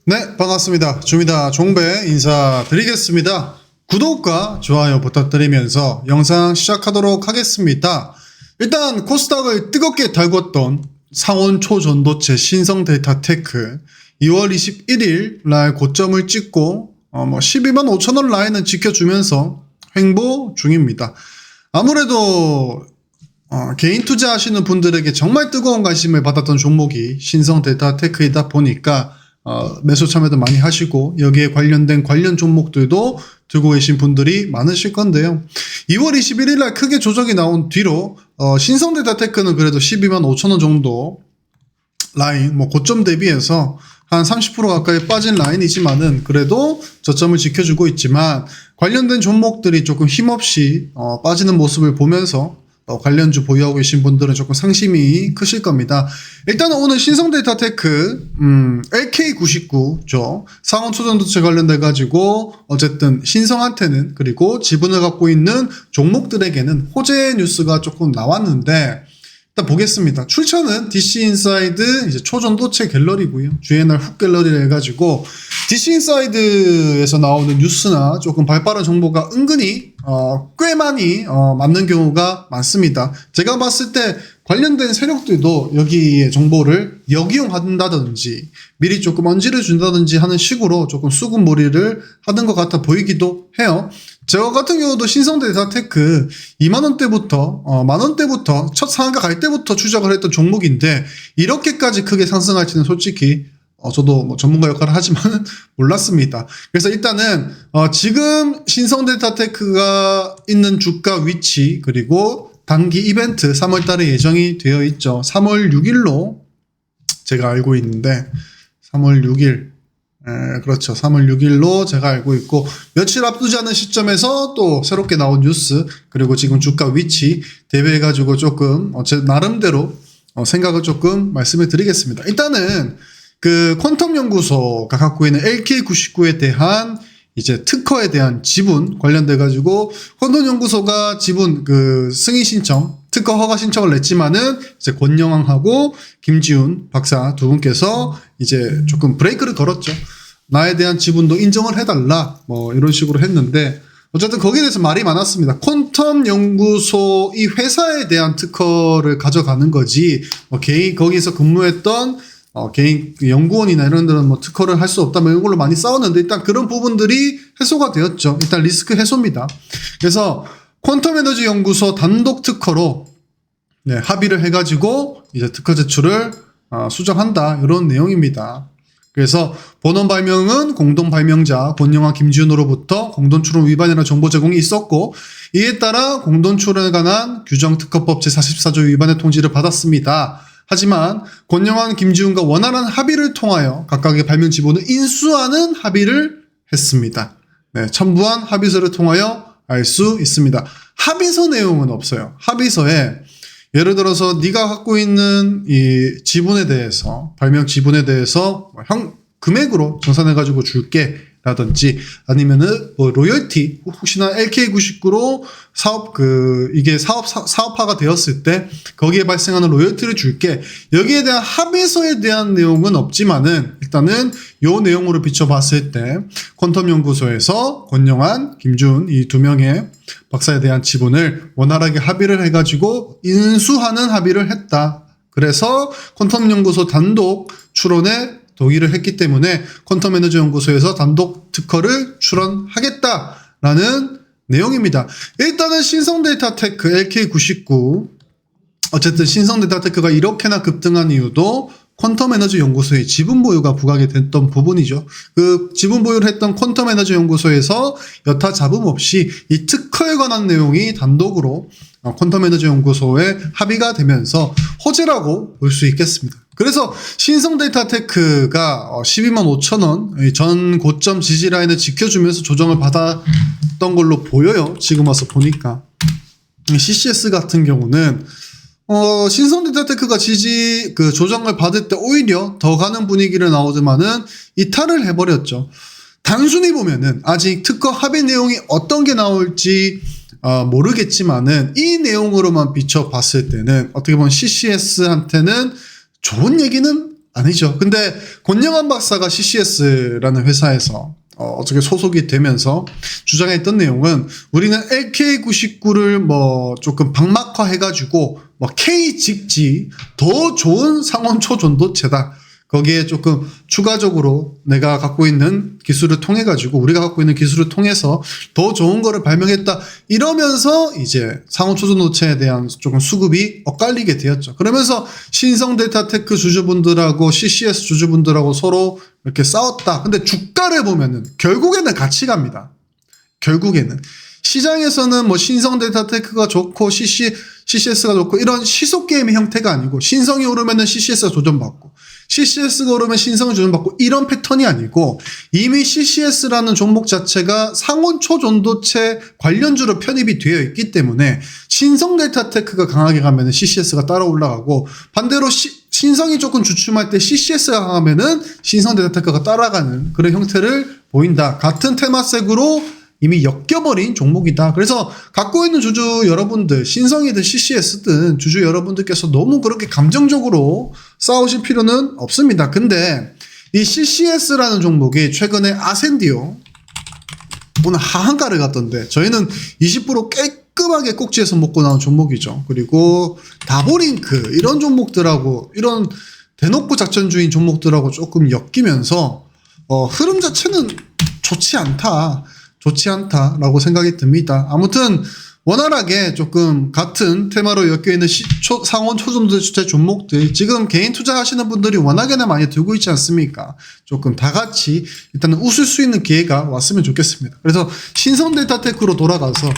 네, 반갑습니다. 주미다 종배 인사드리겠습니다. 구독과 좋아요 부탁드리면서 영상 시작하도록 하겠습니다. 일단 코스닥을 뜨겁게 달궜던 상온 초전도체 신성 데이터테크 2월 21일 날 고점을 찍고 12만 5천원 라인은 지켜주면서 횡보 중입니다. 아무래도 개인 투자하시는 분들에게 정말 뜨거운 관심을 받았던 종목이 신성 데이터테크이다 보니까 매수 참여도 많이 하시고 여기에 관련된 관련 종목들도 들고 계신 분들이 많으실 건데요. 2월 21일 날 크게 조정이 나온 뒤로 신성 데이터테크는 그래도 12만 5천원 정도 라인 고점 대비해서 한 30% 가까이 빠진 라인이지만은 그래도 저점을 지켜주고 있지만 관련된 종목들이 조금 힘없이 빠지는 모습을 보면서 관련주 보유하고 계신 분들은 조금 상심이 크실 겁니다. 일단은 오늘 신성 데이터테크 LK99죠. 상온 초전도체 관련돼 가지고 어쨌든 신성한테는 그리고 지분을 갖고 있는 종목들에게는 호재 뉴스가 조금 나왔는데 일단 보겠습니다. 출처는 DC인사이드 이제 초전도체 갤러리고요. GNR 훅 갤러리를 해가지고 DC인사이드에서 나오는 뉴스나 조금 발빠른 정보가 은근히 꽤 많이 맞는 경우가 많습니다. 제가 봤을 때 관련된 세력들도 여기에 정보를 역이용한다든지 미리 조금 언지를 준다든지 하는 식으로 조금 수군몰이를 하는 것 같아 보이기도 해요. 저 같은 경우도 신성 데이터테크 2만원대부터 만원대부터 첫 상한가 갈 때부터 추적을 했던 종목인데 이렇게까지 크게 상승할지는 솔직히 저도 전문가 역할을 하지만 몰랐습니다. 그래서 일단은 지금 신성 데이터테크가 있는 주가 위치 그리고 단기 이벤트 3월달에 예정이 되어 있죠. 3월 6일로 제가 알고 있는데 3월 6일 그렇죠. 3월 6일로 제가 알고 있고 며칠 앞두지 않은 시점에서 또 새롭게 나온 뉴스 그리고 지금 주가 위치 대비해가지고 조금 제 나름대로 생각을 조금 말씀을 드리겠습니다. 일단은 그 퀀텀 연구소가 갖고 있는 LK99에 대한 이제 특허에 대한 지분 관련돼 가지고 퀀텀 연구소가 지분 그 승인 신청 특허 허가 신청을 냈지만은 이제 권영황하고 김지훈 박사 두 분께서 이제 조금 브레이크를 걸었죠. 나에 대한 지분도 인정을 해달라 이런 식으로 했는데 어쨌든 거기에 대해서 말이 많았습니다. 퀀텀 연구소 이 회사에 대한 특허를 가져가는 거지 개인 거기서 근무했던 개인 연구원이나 이런 데는 특허를 할 수 없다 이런 걸로 많이 싸웠는데 일단 그런 부분들이 해소가 되었죠. 일단 리스크 해소입니다. 그래서 퀀텀 에너지 연구소 단독 특허로 합의를 해가지고 이제 특허 제출을 수정한다 이런 내용입니다. 그래서 본원 발명은 공동 발명자 권영황 김지훈으로부터 공동 출원 위반이라는 정보 제공이 있었고 이에 따라 공동 출원에 관한 규정 특허법 제44조 위반의 통지를 받았습니다. 하지만 권영황 김지훈과 원활한 합의를 통하여 각각의 발명 지분을 인수하는 합의를 했습니다. 첨부한 합의서를 통하여 알 수 있습니다. 합의서 내용은 없어요. 합의서에 예를 들어서 네가 갖고 있는 이 지분에 대해서 발명 지분에 대해서 금액으로 정산해 가지고 줄게 라든지 아니면은 로열티 혹시나 LK99로 이게 사업화가 되었을 때 거기에 발생하는 로열티를 줄게 여기에 대한 합의서에 대한 내용은 없지만은 일단은 요 내용으로 비춰봤을 때 퀀텀 연구소에서 권영환, 김준 이 두 명의 박사에 대한 지분을 원활하게 합의를 해가지고 인수하는 합의를 했다. 그래서 퀀텀 연구소 단독 출원에 동의를 했기 때문에 퀀텀 에너지 연구소에서 단독 특허를 출원하겠다라는 내용입니다. 일단은 신성 데이터테크 LK99 어쨌든 신성 데이터테크가 이렇게나 급등한 이유도 퀀텀 에너지 연구소의 지분 보유가 부각이 됐던 부분이죠. 그 지분 보유를 했던 퀀텀 에너지 연구소에서 여타 잡음 없이 이 특허에 관한 내용이 단독으로 퀀텀 에너지 연구소에 합의가 되면서 호재라고 볼 수 있겠습니다. 그래서 신성 데이터테크가 12만 5천원 전 고점 지지 라인을 지켜주면서 조정을 받았던 걸로 보여요. 지금 와서 보니까 CCS 같은 경우는 신성 데이터테크가 조정을 받을 때 오히려 더 가는 분위기를 나오지만은 이탈을 해버렸죠. 단순히 보면은 아직 특허 합의 내용이 어떤 게 나올지 모르겠지만은 이 내용으로만 비춰봤을 때는 어떻게 보면 CCS한테는 좋은 얘기는 아니죠. 근데 권영한 박사가 CCS라는 회사에서 어떻게 소속이 되면서 주장했던 내용은 우리는 LK99를 뭐 조금 박막화해가지고 뭐 K 직지 더 좋은 상온 초전도체다. 거기에 조금 추가적으로 내가 갖고 있는 기술을 통해 가지고 우리가 갖고 있는 기술을 통해서 더 좋은 거를 발명했다 이러면서 이제 상온 초전도체에 대한 조금 수급이 엇갈리게 되었죠. 그러면서 신성 데이터테크 주주분들하고 CCS 주주분들하고 서로 이렇게 싸웠다. 근데 주가를 보면은 결국에는 같이 갑니다. 결국에는 시장에서는 뭐 신성 데이터테크가 좋고 CCS가 좋고 이런 시속 게임의 형태가 아니고 신성이 오르면은 CCS가 조정받고 CCS가 오르면 신성이 조정받고 이런 패턴이 아니고 이미 CCS라는 종목 자체가 상온 초전도체 관련주로 편입이 되어 있기 때문에 신성 데이터테크가 강하게 가면은 CCS가 따라 올라가고 반대로 신성이 조금 주춤할 때 CCS가 강하면은 신성 데이터테크가 따라가는 그런 형태를 보인다. 같은 테마색으로 이미 엮여버린 종목이다. 그래서 갖고 있는 주주 여러분들, 신성이든 CCS든 주주 여러분들께서 너무 그렇게 감정적으로 싸우실 필요는 없습니다. 근데 이 CCS라는 종목이 최근에 아센디오 오늘 하한가를 갔던데 저희는 20% 깔끔하게 꼭지에서 먹고 나온 종목이죠. 그리고 다보링크 이런 종목들하고 이런 대놓고 작전주인 종목들하고 조금 엮이면서 흐름 자체는 좋지 않다라고 생각이 듭니다. 아무튼 원활하게 조금 같은 테마로 엮여있는 상온 초전도체 종목들 지금 개인 투자하시는 분들이 워낙에나 많이 들고 있지 않습니까? 조금 다 같이 일단은 웃을 수 있는 기회가 왔으면 좋겠습니다. 그래서 신성 데이터테크로 돌아가서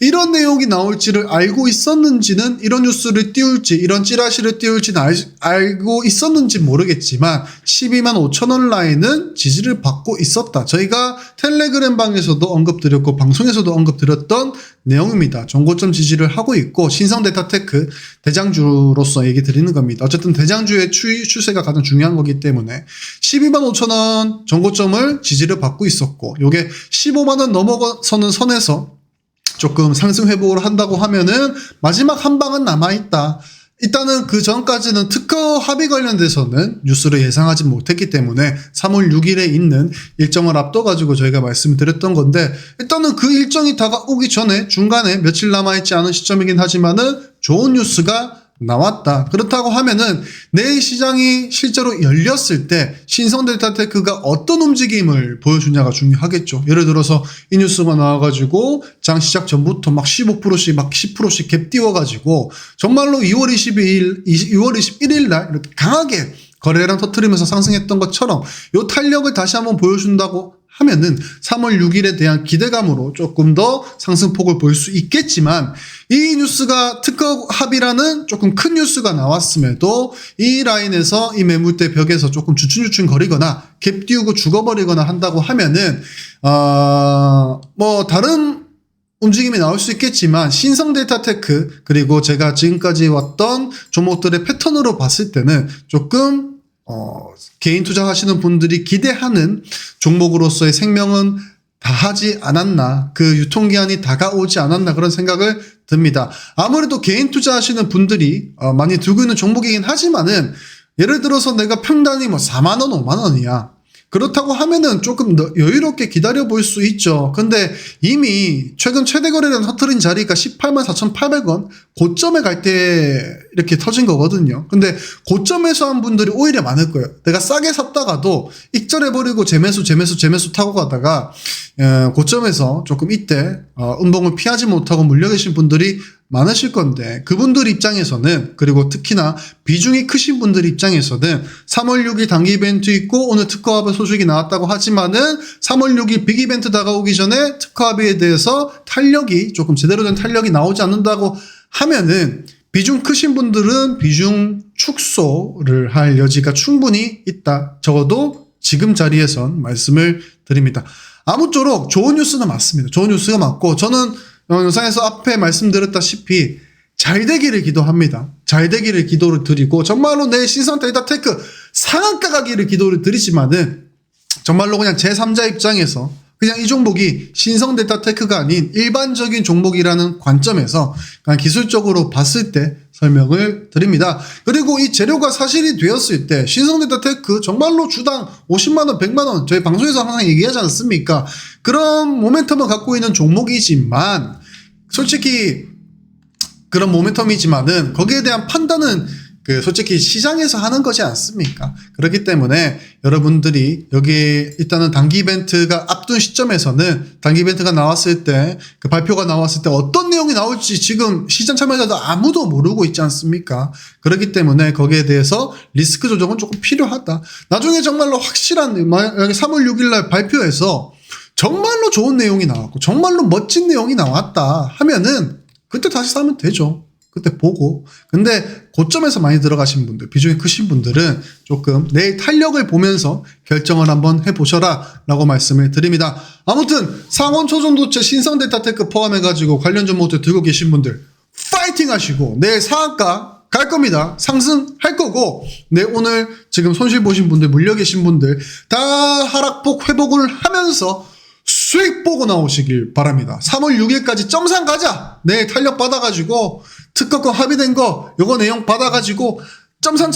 이런 내용이 나올지를 알고 있었는지는 이런 뉴스를 띄울지 이런 찌라시를 띄울지는 알고 있었는지 모르겠지만 12만 5천 원 라인은 지지를 받고 있었다. 저희가 텔레그램 방에서도 언급드렸고 방송에서도 언급드렸던 내용입니다. 정고점 지지를 하고 있고 신성 데이터테크 대장주로서 얘기 드리는 겁니다. 어쨌든 대장주의 추세가 가장 중요한 거기 때문에 12만 5천 원 정고점을 지지를 받고 있었고 요게 15만 원 넘어서는 선에서 조금 상승 회복을 한다고 하면은 마지막 한 방은 남아있다. 일단은 그 전까지는 특허 합의 관련돼서는 뉴스를 예상하지 못했기 때문에 3월 6일에 있는 일정을 앞둬가지고 저희가 말씀드렸던 건데 일단은 그 일정이 다가오기 전에 중간에 며칠 남아있지 않은 시점이긴 하지만은 좋은 뉴스가 나왔다. 그렇다고 하면은 내일 시장이 실제로 열렸을 때 신성 데이터테크가 어떤 움직임을 보여주냐가 중요하겠죠. 예를 들어서 이 뉴스가 나와가지고 장 시작 전부터 막 15%씩 막 10%씩 갭 띄워가지고 정말로 2월 21일 날 이렇게 강하게 거래량 터트리면서 상승했던 것처럼 요 탄력을 다시 한번 보여준다고 하면은 3월 6일에 대한 기대감으로 조금 더 상승폭을 볼 수 있겠지만 이 뉴스가 특허 합의라는 조금 큰 뉴스가 나왔음에도 이 라인에서 이 매물대 벽에서 조금 주춤주춤 거리거나 갭 띄우고 죽어버리거나 한다고 하면은 뭐 다른 움직임이 나올 수 있겠지만 신성 데이터테크 그리고 제가 지금까지 왔던 종목들의 패턴으로 봤을 때는 조금 개인 투자하시는 분들이 기대하는 종목으로서의 생명은 다하지 않았나, 그 유통기한이 다가오지 않았나 그런 생각을 듭니다. 아무래도 개인 투자하시는 분들이 많이 들고 있는 종목이긴 하지만은 예를 들어서 내가 평단이 뭐 4만 원, 5만 원이야. 그렇다고 하면은 조금 여유롭게 기다려 볼 수 있죠. 근데 이미 최근 최대 거래량 터트린 자리가 18만 4,800원 고점에 갈 때 이렇게 터진 거거든요. 근데 고점에서 한 분들이 오히려 많을 거예요. 내가 싸게 샀다가도 익절해버리고 재매수 타고 가다가 고점에서 조금 이때 음봉을 피하지 못하고 물려 계신 분들이 많으실 건데 그분들 입장에서는 그리고 특히나 비중이 크신 분들 입장에서는 3월 6일 단기 이벤트 있고 오늘 특허합의 소식이 나왔다고 하지만은 3월 6일 빅 이벤트 다가오기 전에 특허합의에 대해서 탄력이 조금 제대로 된 탄력이 나오지 않는다고 하면은 비중 크신 분들은 비중 축소를 할 여지가 충분히 있다. 적어도 지금 자리에선 말씀을 드립니다. 아무쪼록 좋은 뉴스는 맞습니다. 좋은 뉴스가 맞고 저는 영상에서 앞에 말씀드렸다시피 잘 되기를 기도합니다. 잘 되기를 기도를 드리고 정말로 내 신성 데이터테크 상한가 가기를 기도를 드리지만은 정말로 그냥 제3자 입장에서 그냥 이 종목이 신성 데이터테크가 아닌 일반적인 종목이라는 관점에서 그냥 기술적으로 봤을 때 설명을 드립니다. 그리고 이 재료가 사실이 되었을 때 신성 데이터테크 정말로 주당 50만원, 100만원 저희 방송에서 항상 얘기하지 않습니까? 그런 모멘텀을 갖고 있는 종목이지만 솔직히 그런 모멘텀이지만은 거기에 대한 판단은 솔직히 시장에서 하는 것이 않습니까? 그렇기 때문에 여러분들이 여기에 일단은 단기 이벤트가 앞둔 시점에서는 단기 이벤트가 나왔을 때 그 발표가 나왔을 때 어떤 내용이 나올지 지금 시장 참여자도 아무도 모르고 있지 않습니까? 그렇기 때문에 거기에 대해서 리스크 조정은 조금 필요하다. 나중에 정말로 확실한 만약에 3월 6일 날 발표해서 정말로 좋은 내용이 나왔고 정말로 멋진 내용이 나왔다 하면은 그때 다시 사면 되죠. 그때 보고. 근데 고점에서 많이 들어가신 분들, 비중이 크신 분들은 조금 내일 탄력을 보면서 결정을 한번 해보셔라 라고 말씀을 드립니다. 아무튼 상온 초전도체 신성 데이터테크 포함해가지고 관련 종목들 들고 계신 분들 파이팅 하시고 내일 상한가 갈 겁니다. 상승할 거고 네, 오늘 지금 손실 보신 분들, 물려 계신 분들 다 하락폭 회복을 하면서 수익 보고 나오시길 바랍니다. 3월 6일까지 점상 가자. 내일 탄력 받아가지고 특허권 합의된 거 요거 내용 받아가지고 점상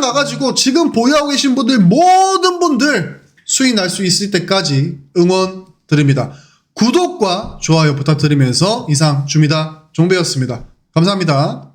가가지고 지금 보유하고 계신 분들 모든 분들 수익 날 수 있을 때까지 응원 드립니다. 구독과 좋아요 부탁드리면서 이상 주미다 종배였습니다. 감사합니다.